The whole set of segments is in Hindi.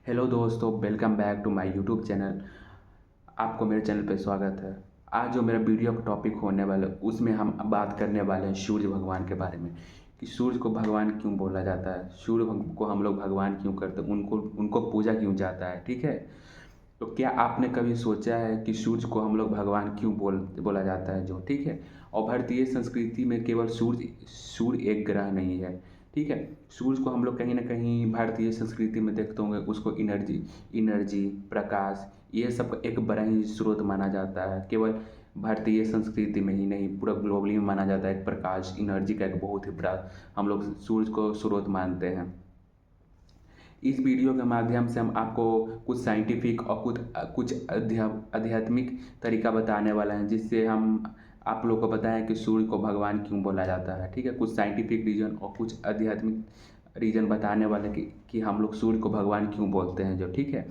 हेलो दोस्तों, welcome back to my YouTube channel. आपको मेरे चैनल पे स्वागत है। आज जो मेरा वीडियो का टॉपिक होने वाला है उसमें हम बात करने वाले हैं सूर्य भगवान के बारे में कि सूर्य को भगवान क्यों बोला जाता है, को हम लोग भगवान क्यों करते हैं, उनको उनको पूजा क्यों जाता है। ठीक है, तो क्या आपने कभी सोचा है कि सूर्य को हम लोग भगवान क्यों बोला जाता है जो। ठीक है, और भारतीय संस्कृति में केवल सूर्य सूर्य एक ग्रह नहीं है। ठीक है, सूर्य को हम लोग कहीं ना कहीं भारतीय संस्कृति में देखते होंगे, उसको एनर्जी प्रकाश ये सब का एक बड़ा ही स्रोत माना जाता है। केवल भारतीय संस्कृति में ही नहीं, पूरा ग्लोबली में माना जाता है। एक प्रकाश एनर्जी का एक बहुत ही बड़ा हम लोग सूर्य को स्रोत मानते हैं। इस वीडियो के माध्यम से हम आपको कुछ साइंटिफिक और कुछ आध्यात्मिक तरीका बताने वाला हैं, जिससे हम आप लोग को बताएं कि सूर्य को भगवान क्यों बोला जाता है। ठीक है, कुछ साइंटिफिक रीज़न और कुछ आध्यात्मिक रीज़न बताने वाले कि हम लोग सूर्य को भगवान क्यों बोलते हैं जो। ठीक है,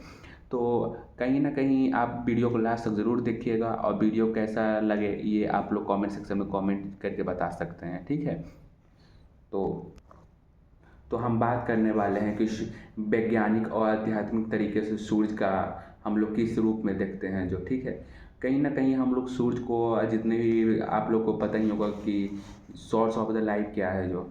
तो कहीं ना कहीं आप वीडियो को लास्ट तक ज़रूर देखिएगा, और वीडियो कैसा लगे ये आप लोग कमेंट सेक्शन में कमेंट करके बता सकते हैं। ठीक है, तो हम बात करने वाले हैं कि वैज्ञानिक और आध्यात्मिक तरीके से सूरज का हम लोग किस रूप में देखते हैं जो। ठीक है, कहीं ना कहीं हम लोग सूरज को, जितने भी आप लोग को पता ही होगा कि सोर्स ऑफ द लाइफ क्या है जो।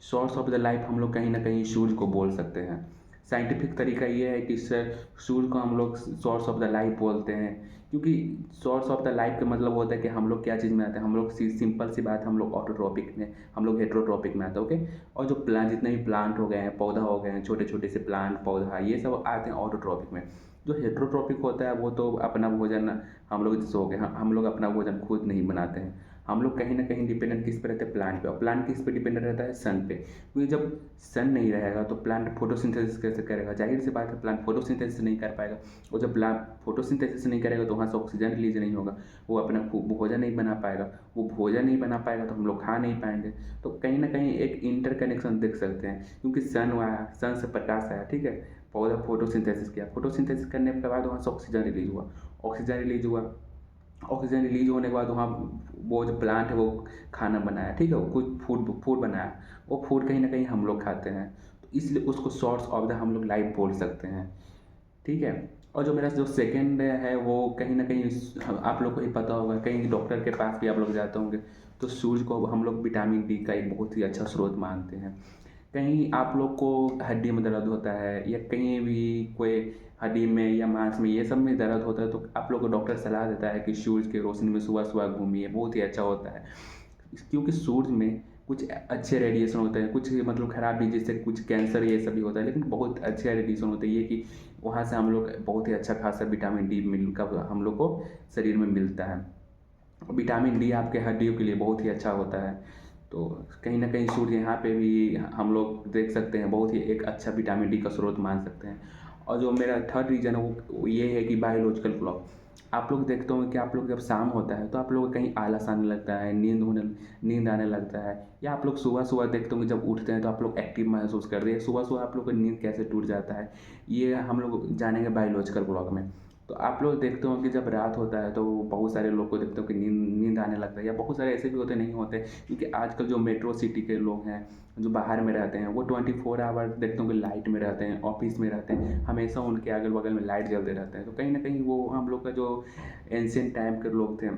सोर्स ऑफ द लाइफ हम लोग कहीं ना कहीं सूरज को बोल सकते हैं। साइंटिफिक तरीका ये है कि सूर्य को हम लोग सोर्स ऑफ द लाइफ बोलते हैं, क्योंकि सोर्स ऑफ द लाइफ का मतलब होता है कि हम लोग क्या चीज़ में आते हैं। हम लोग सिंपल सी बात, हम लोग ऑटोट्रॉपिक में, हम लोग हेट्रोट्रॉपिक में आते हैं। ओके, और जो प्लांट, जितने भी प्लांट हो गए हैं, पौधा हो गए हैं, छोटे छोटे से प्लांट पौधा, ये सब आते हैं ऑटोट्रॉपिक में। जो हेट्रोट्रॉपिक होता है वो तो अपना भोजन हम लोग जैसे हो गए, हम लोग अपना भोजन खुद नहीं बनाते हैं। हम लोग कहीं ना कहीं डिपेंडेंट किस पे रहते हैं, प्लांट पे। और प्लांट किस पे डिपेंडेंट रहता है, सन पे। क्योंकि जब सन नहीं रहेगा तो प्लांट फोटोसिंथेसिस कैसे करेगा, जाहिर सी बात है प्लांट फोटोसिंथेसिस नहीं कर पाएगा। और जब प्लांट फोटोसिंथेसिस नहीं करेगा तो वहाँ से ऑक्सीजन रिलीज नहीं होगा, वो अपना भोजन नहीं बना पाएगा। वो भोजन नहीं बना पाएगा तो हम लोग खा नहीं पाएंगे। तो कहीं ना कहीं एक इंटरकनेक्शन देख सकते हैं, क्योंकि सन आया, सन से प्रकाश आया। ठीक है, पौधा फोटोसिंथेसिस किया, फोटोसिंथेसिस करने के बाद वहाँ से ऑक्सीजन रिलीज हुआ, ऑक्सीजन रिलीज हुआ, ऑक्सीजन रिलीज होने के बाद वहाँ वो जो प्लांट है वो खाना बनाया। ठीक है, वो कुछ फूड फूड बनाया, वो फूड कहीं ना कहीं हम लोग खाते हैं। तो इसलिए उसको सोर्स ऑफ द हम लोग लाइफ बोल सकते हैं। ठीक है, और जो मेरा जो सेकंड है वो कहीं ना कहीं आप लोग को ही पता होगा, कहीं डॉक्टर के पास भी आप लोग जाते होंगे तो सूरज को हम लोग विटामिन डी का एक बहुत ही अच्छा स्रोत मानते हैं। कहीं आप लोग को हड्डी में दर्द होता है, या कहीं भी कोई हड्डी में या मांस में ये सब में दर्द होता है, तो आप लोग को डॉक्टर सलाह देता है कि सूरज की रोशनी में सुबह सुबह घूमिए, बहुत ही अच्छा होता है। क्योंकि सूरज में कुछ अच्छे रेडिएशन होते हैं, कुछ मतलब खराब भी, जैसे कुछ कैंसर ये सब भी होता है, लेकिन बहुत अच्छे रेडिएशन होते हैं। ये कि वहाँ से हम लोग बहुत ही अच्छा खासा विटामिन डी मिलकर हम लोग को शरीर में मिलता है। विटामिन डी आपके हड्डियों के लिए बहुत ही अच्छा होता है। तो कहीं ना कहीं सूर्य यहाँ पे भी हम लोग देख सकते हैं, बहुत ही एक अच्छा विटामिन डी का स्रोत मान सकते हैं। और जो मेरा थर्ड रीज़न है वो ये है कि बायोलॉजिकल क्लॉक। आप लोग देखते होंगे कि आप लोग जब शाम होता है तो आप लोग कहीं आलस आने लगता है, नींद आने लगता है। या आप लोग सुबह सुबह देखते होंगे जब उठते हैं तो आप लोग एक्टिव महसूस करते हैं। सुबह सुबह आप लोग का नींद कैसे टूट जाता है, ये हम लोग जानेंगे बायोलॉजिकल क्लॉक में। तो आप लोग देखते हो कि जब रात होता है तो बहुत सारे लोग को देखते हो कि नींद नींद आने लगता है, या बहुत सारे ऐसे भी होते नहीं होते। क्योंकि आजकल जो मेट्रो सिटी के लोग हैं, जो बाहर में रहते हैं, वो 24 आवर देखते हो कि लाइट में रहते हैं, ऑफिस में रहते हैं, हमेशा उनके अगल बगल में लाइट जलते रहते हैं। तो कहीं ना कहीं वो हम लोग का जो एंशियंट टाइम के लोग थे,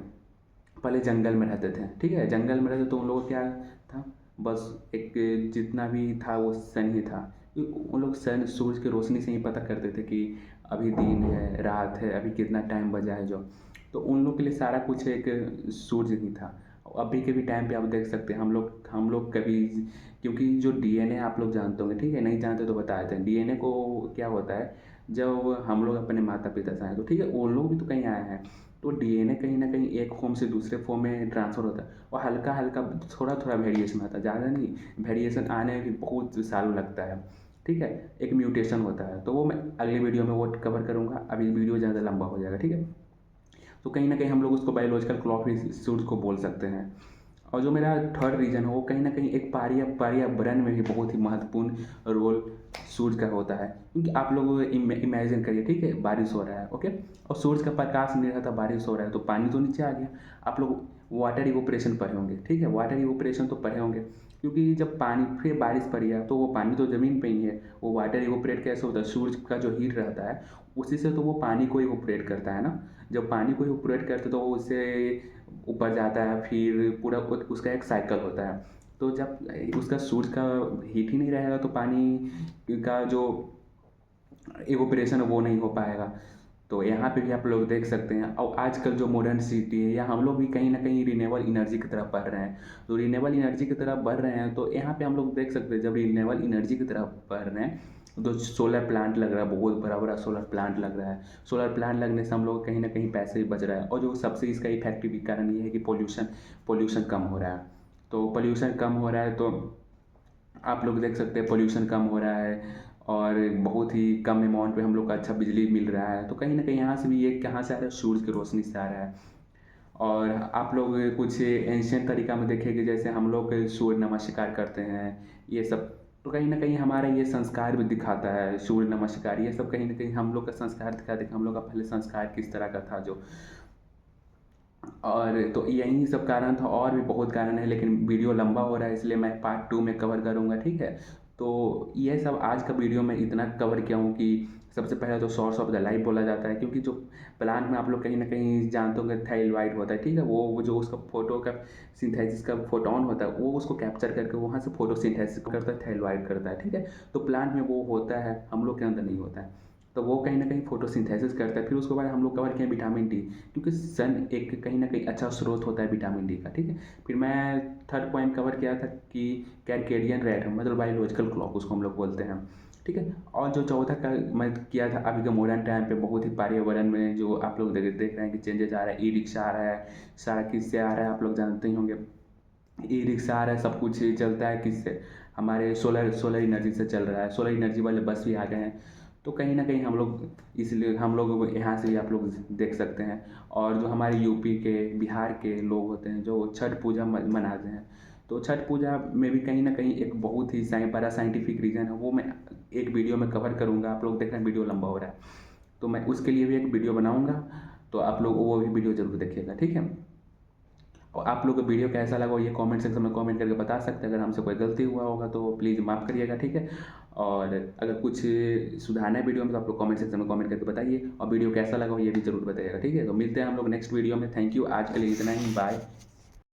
पहले जंगल में रहते थे। ठीक है, जंगल में रहते तो उन लोगों को क्या था, बस एक जितना भी था वो सन ही था। उन लोग सन सूरज की रोशनी से ही पता करते थे कि अभी दिन है, रात है, अभी कितना टाइम बजा है जो। तो उन लोग के लिए सारा कुछ एक सूरज ही था। अभी के भी टाइम पे आप देख सकते हैं, हम लोग कभी, क्योंकि जो डीएनए आप लोग जानते होंगे, ठीक है, नहीं जानते तो बता देते हैं। डीएनए को क्या होता है, जब हम लोग अपने माता पिता से आए तो ठीक है, उन लोग भी तो कहीं आए हैं। तो डीएनए कहीं ना कहीं एक फॉर्म से दूसरे फॉर्म में ट्रांसफ़र होता है, और हल्का हल्का थोड़ा थोड़ा वेरिएशन आता है, ज़्यादा नहीं। वेरिएशन आने में भी बहुत साल लगता है। ठीक है, एक म्यूटेशन होता है, तो वो मैं अगली वीडियो में वो कवर करूँगा। अभी वीडियो ज़्यादा लंबा हो जाएगा। ठीक है, तो कहीं ना कहीं हम लोग उसको बायोलॉजिकल क्लॉक भी सूर्य को बोल सकते हैं। और जो मेरा थर्ड रीज़न है वो कहीं ना कहीं एक पर्यावरण में भी बहुत ही महत्वपूर्ण रोल सूरज का होता है। क्योंकि आप लोग इमेजिन करिए, ठीक है, बारिश हो रहा है, ओके, और सूरज का प्रकाश नहीं रहता, बारिश हो रहा है तो पानी तो नीचे आ गया। आप लोग वाटर इवोपरेशन पढ़े होंगे, ठीक है, वाटर इवोपरेशन तो पढ़े होंगे। क्योंकि जब पानी फिर बारिश पड़ी है तो वो पानी तो ज़मीन पे ही है, वो वाटर इवोपरेट कैसे होता है, सूरज का जो हीट रहता है उसी से तो वो पानी को इवोपरेट करता है ना। जब पानी को इवोपरेट करता है तो वो उससे ऊपर जाता है, फिर पूरा उसका एक साइकिल होता है। तो जब उसका सूरज का हीट ही नहीं रहेगा तो पानी का जो इवोपरेशन है वो नहीं हो पाएगा। तो यहाँ पे भी आप लोग देख सकते हैं, और आजकल जो मॉडर्न सिटी है या हम लोग भी कहीं ना कहीं रिन्यूएबल एनर्जी की तरफ बढ़ रहे हैं। तो रिन्यूएबल एनर्जी की तरफ बढ़ रहे हैं तो यहाँ पे हम लोग देख सकते हैं, जब रिन्यूएबल एनर्जी की तरफ बढ़ रहे हैं तो सोलर प्लांट लग रहा है, बहुत बड़ा बड़ा सोलर प्लांट लग रहा है। सोलर प्लांट लगने से हम लोग कहीं ना कहीं पैसे भी बच रहा है, और जो सबसे इसका इफेक्टिव कारण ये है कि पोल्यूशन कम हो रहा है। तो पोल्यूशन कम हो रहा है तो आप लोग देख सकते हैं पोल्यूशन कम हो रहा है, और बहुत ही कम अमाउंट पे हम लोग को अच्छा बिजली मिल रहा है। तो कहीं ना कहीं यहाँ से भी ये कहाँ से आ रहा है, सूरज की रोशनी से आ रहा है। और आप लोग कुछ एंशियंट तरीका में देखेंगे, जैसे हम लोग सूर्य नमस्कार करते हैं ये सब, तो कहीं ना कहीं हमारा ये संस्कार भी दिखाता है। सूर्य नमस्कार ये सब कहीं ना कहीं हम लोग का संस्कार दिखाते हैं कि हम लोग का पहले संस्कार किस तरह का था जो। और तो यही सब कारण था, और भी बहुत कारण है, लेकिन वीडियो लंबा हो रहा है इसलिए मैं पार्ट 2 में कवर करूँगा, ठीक है। तो ये सब आज का वीडियो में इतना कवर किया हूँ कि सबसे पहले तो सोर्स ऑफ द लाइफ बोला जाता है, क्योंकि जो प्लांट में आप लोग कहीं ना कहीं जानते होंगे थाइलवाइड होता है, ठीक है। वो जो उसका फोटो का सिंथेसिस का फोटोन होता है वो उसको कैप्चर करके वहाँ से फोटो सिंथेसिस करता है, थाइलवाइड करता है, ठीक है। तो प्लांट में वो होता है, हम लोग के अंदर नहीं होता है। तो वो कहीं ना कहीं फोटोसिंथेसिस करता है। फिर उसके बाद हम लोग कवर किए विटामिन डी, क्योंकि सन एक कहीं ना कहीं अच्छा स्रोत होता है विटामिन डी का, ठीक है। फिर मैं थर्ड पॉइंट कवर किया था कि कैरकेडियन रेट मतलब बायोलॉजिकल क्लॉक उसको हम लोग बोलते हैं, ठीक है। और जो चौथा का मैं किया था, अभी के मॉडर्न टाइम पे बहुत ही पर्यावरण में जो आप लोग देख रहे हैं कि चेंजेस आ रहा है, ई रिक्शा आ रहा है, सारा किससे आ रहा है आप लोग जानते ही होंगे। ई रिक्शा आ रहा है, सब कुछ चलता है किससे, हमारे सोलर एनर्जी से चल रहा है। सोलर एनर्जी वाले बस भी आ गए हैं। तो कहीं ना कहीं हम लोग, इसलिए हम लोग यहाँ से भी आप लोग देख सकते हैं। और जो हमारे यूपी के बिहार के लोग होते हैं जो छठ पूजा मनाते हैं, तो छठ पूजा में भी कहीं ना कहीं एक बहुत ही बड़ा साइंटिफिक रीज़न है, वो मैं एक वीडियो में कवर करूँगा। आप लोग देख रहे हैं वीडियो लंबा हो रहा है, तो मैं उसके लिए भी एक वीडियो बनाऊँगा, तो आप लोग वो भी वीडियो ज़रूर देखिएगा, ठीक है। और आप लोग को वीडियो कैसा लगा ये कमेंट सेक्शन में कमेंट करके बता सकते हैं। अगर हमसे कोई गलती हुआ होगा तो प्लीज़ माफ़ करिएगा, ठीक है। और अगर कुछ सुधारना है वीडियो में तो आप लोग कमेंट सेक्शन में कमेंट करके बताइए, और वीडियो कैसा लगा ये भी ज़रूर बताइएगा, ठीक है। तो मिलते हैं हम लोग नेक्स्ट वीडियो में। थैंक यू, आज के लिए इतना ही, बाय।